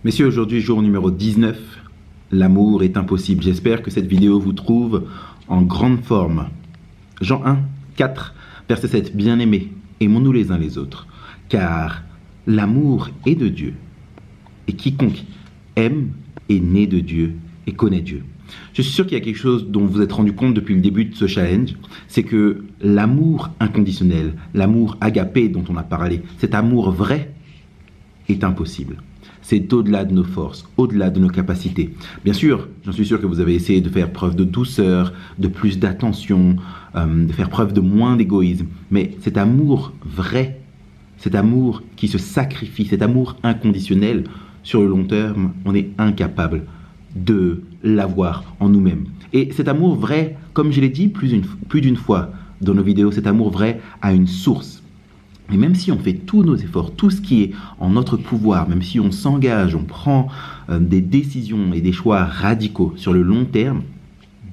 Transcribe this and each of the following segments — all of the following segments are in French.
Messieurs, aujourd'hui, jour numéro 19, l'amour est impossible. J'espère que cette vidéo vous trouve en grande forme. Jean 1, 4, verset 7. Bien-aimés, aimons-nous les uns les autres, car l'amour est de Dieu. Et quiconque aime est né de Dieu et connaît Dieu. Je suis sûr qu'il y a quelque chose dont vous êtes rendu compte depuis le début de ce challenge, c'est que l'amour inconditionnel, l'amour agapé dont on a parlé, cet amour vrai est impossible. C'est au-delà de nos forces, au-delà de nos capacités. Bien sûr, j'en suis sûr que vous avez essayé de faire preuve de douceur, de plus d'attention, de faire preuve de moins d'égoïsme. Mais cet amour vrai, cet amour qui se sacrifie, cet amour inconditionnel, sur le long terme, on est incapable de l'avoir en nous-mêmes. Et cet amour vrai, comme je l'ai dit plus d'une fois dans nos vidéos, cet amour vrai a une source. Et même si on fait tous nos efforts, tout ce qui est en notre pouvoir, même si on s'engage, on prend des décisions et des choix radicaux sur le long terme,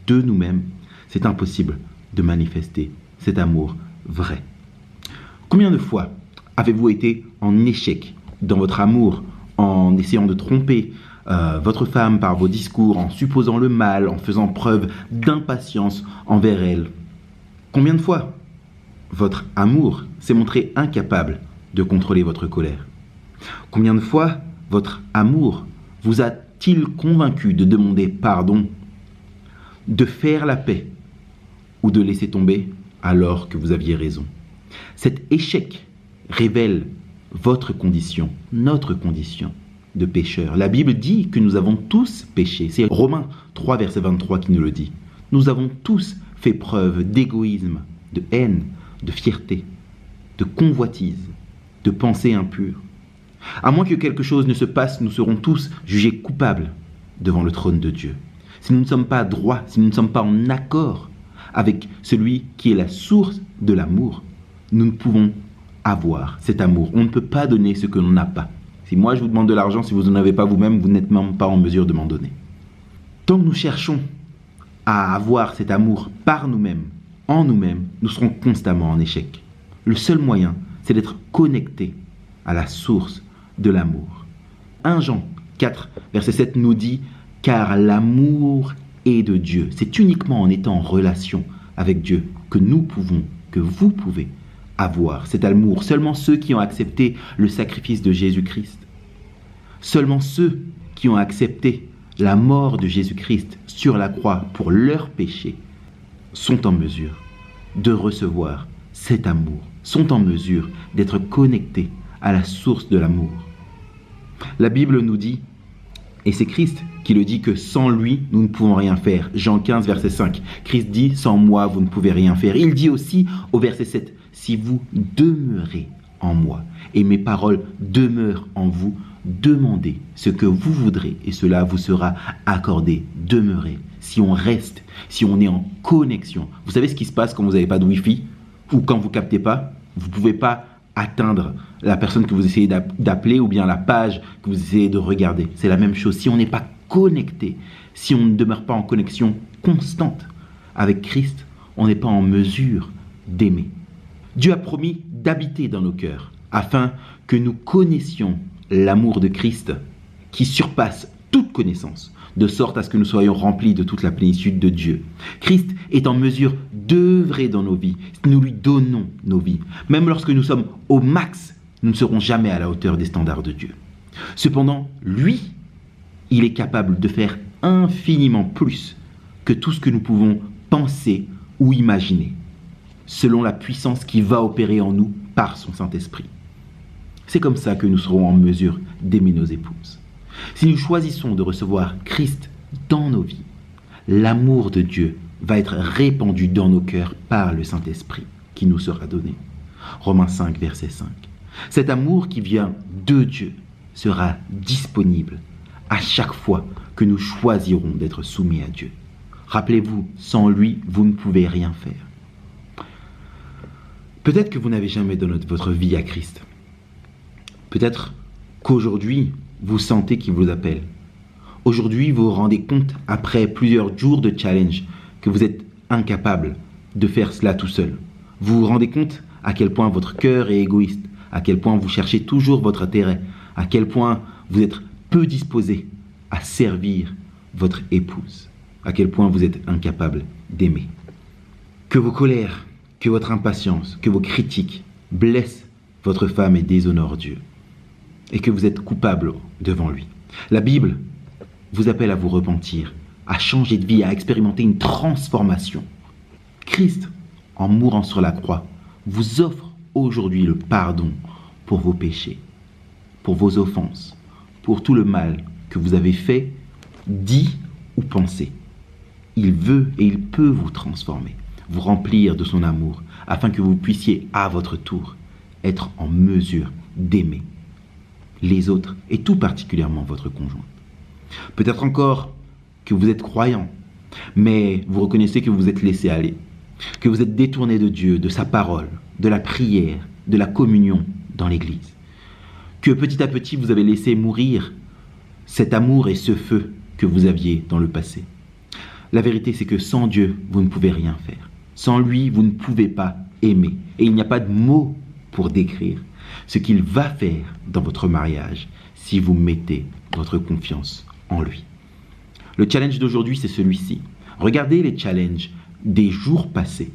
de nous-mêmes, c'est impossible de manifester cet amour vrai. Combien de fois avez-vous été en échec dans votre amour, en essayant de tromper votre femme par vos discours, en supposant le mal, en faisant preuve d'impatience envers elle? Combien de fois votre amour s'est montré incapable de contrôler votre colère? Combien de fois votre amour vous a-t-il convaincu de demander pardon, de faire la paix ou de laisser tomber alors que vous aviez raison? Cet échec révèle votre condition, notre condition de pécheur. La Bible dit que nous avons tous péché. C'est Romains 3, verset 23 qui nous le dit. Nous avons tous fait preuve d'égoïsme, de haine, de fierté, de convoitise, de pensée impure. À moins que quelque chose ne se passe, nous serons tous jugés coupables devant le trône de Dieu. Si nous ne sommes pas droits, si nous ne sommes pas en accord avec celui qui est la source de l'amour, nous ne pouvons avoir cet amour. On ne peut pas donner ce que l'on n'a pas. Si moi je vous demande de l'argent, si vous n'en avez pas vous-même, vous n'êtes même pas en mesure de m'en donner. Tant que nous cherchons à avoir cet amour par nous-mêmes, en nous-mêmes, nous serons constamment en échec. Le seul moyen, c'est d'être connecté à la source de l'amour. 1 Jean 4, verset 7 nous dit « Car l'amour est de Dieu ». C'est uniquement en étant en relation avec Dieu que nous pouvons, que vous pouvez avoir cet amour. Seulement ceux qui ont accepté le sacrifice de Jésus-Christ, seulement ceux qui ont accepté la mort de Jésus-Christ sur la croix pour leurs péchés, sont en mesure de recevoir cet amour, sont en mesure d'être connectés à la source de l'amour. La Bible nous dit, et c'est Christ qui le dit, que sans lui, nous ne pouvons rien faire. Jean 15, verset 5. Christ dit, sans moi, vous ne pouvez rien faire. Il dit aussi au verset 7, si vous demeurez en moi et mes paroles demeurent en vous, demandez ce que vous voudrez et cela vous sera accordé. Demeurez. Si on reste, si on est en connexion. Vous savez ce qui se passe quand vous n'avez pas de Wi-Fi ou quand vous ne captez pas? Vous ne pouvez pas atteindre la personne que vous essayez d'appeler ou bien la page que vous essayez de regarder. C'est la même chose. Si on n'est pas connecté, si on ne demeure pas en connexion constante avec Christ, on n'est pas en mesure d'aimer. Dieu a promis d'habiter dans nos cœurs afin que nous connaissions l'amour de Christ qui surpasse toute connaissance, de sorte à ce que nous soyons remplis de toute la plénitude de Dieu. Christ est en mesure d'œuvrer dans nos vies. Nous lui donnons nos vies. Même lorsque nous sommes au max, nous ne serons jamais à la hauteur des standards de Dieu. Cependant, lui, il est capable de faire infiniment plus que tout ce que nous pouvons penser ou imaginer, selon la puissance qui va opérer en nous par son Saint-Esprit. C'est comme ça que nous serons en mesure d'aimer nos épouses. Si nous choisissons de recevoir Christ dans nos vies, l'amour de Dieu va être répandu dans nos cœurs par le Saint-Esprit qui nous sera donné. Romains 5, verset 5. Cet amour qui vient de Dieu sera disponible à chaque fois que nous choisirons d'être soumis à Dieu. Rappelez-vous, sans lui, vous ne pouvez rien faire. Peut-être que vous n'avez jamais donné votre vie à Christ. Peut-être qu'aujourd'hui, vous sentez qu'il vous appelle. Aujourd'hui, vous vous rendez compte, après plusieurs jours de challenge, que vous êtes incapable de faire cela tout seul. Vous vous rendez compte à quel point votre cœur est égoïste, à quel point vous cherchez toujours votre intérêt, à quel point vous êtes peu disposé à servir votre épouse, à quel point vous êtes incapable d'aimer. Que vos colères, que votre impatience, que vos critiques blessent votre femme et déshonorent Dieu, et que vous êtes coupable devant lui. La Bible vous appelle à vous repentir, à changer de vie, à expérimenter une transformation. Christ, en mourant sur la croix, vous offre aujourd'hui le pardon pour vos péchés, pour vos offenses, pour tout le mal que vous avez fait, dit ou pensé. Il veut et il peut vous transformer, vous remplir de son amour, afin que vous puissiez, à votre tour, être en mesure d'aimer les autres et tout particulièrement votre conjoint. Peut-être encore que vous êtes croyant, mais vous reconnaissez que vous êtes laissé aller, que vous êtes détourné de Dieu, de sa parole, de la prière, de la communion dans l'Église, que petit à petit vous avez laissé mourir cet amour et ce feu que vous aviez dans le passé. La vérité, c'est que sans Dieu, vous ne pouvez rien faire. Sans lui, vous ne pouvez pas aimer. Et il n'y a pas de mots pour décrire ce qu'il va faire dans votre mariage si vous mettez votre confiance en lui. Le challenge d'aujourd'hui, c'est celui-ci. Regardez les challenges des jours passés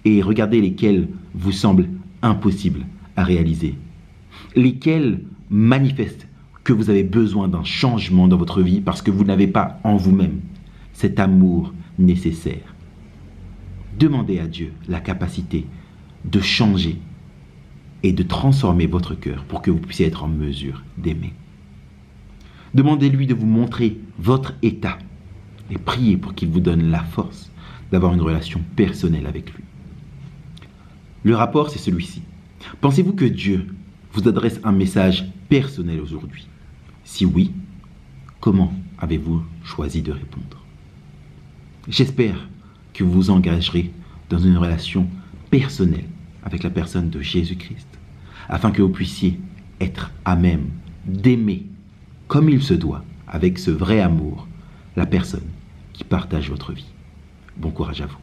et regardez lesquels vous semblent impossibles à réaliser. Lesquels manifestent que vous avez besoin d'un changement dans votre vie parce que vous n'avez pas en vous-même cet amour nécessaire. Demandez à Dieu la capacité de changer et de transformer votre cœur pour que vous puissiez être en mesure d'aimer. Demandez-lui de vous montrer votre état et priez pour qu'il vous donne la force d'avoir une relation personnelle avec lui. Le rapport, c'est celui-ci. Pensez-vous que Dieu vous adresse un message personnel aujourd'hui? Si oui, comment avez-vous choisi de répondre? J'espère que vous vous engagerez dans une relation personnelle avec la personne de Jésus-Christ, afin que vous puissiez être à même d'aimer comme il se doit, avec ce vrai amour, la personne qui partage votre vie. Bon courage à vous.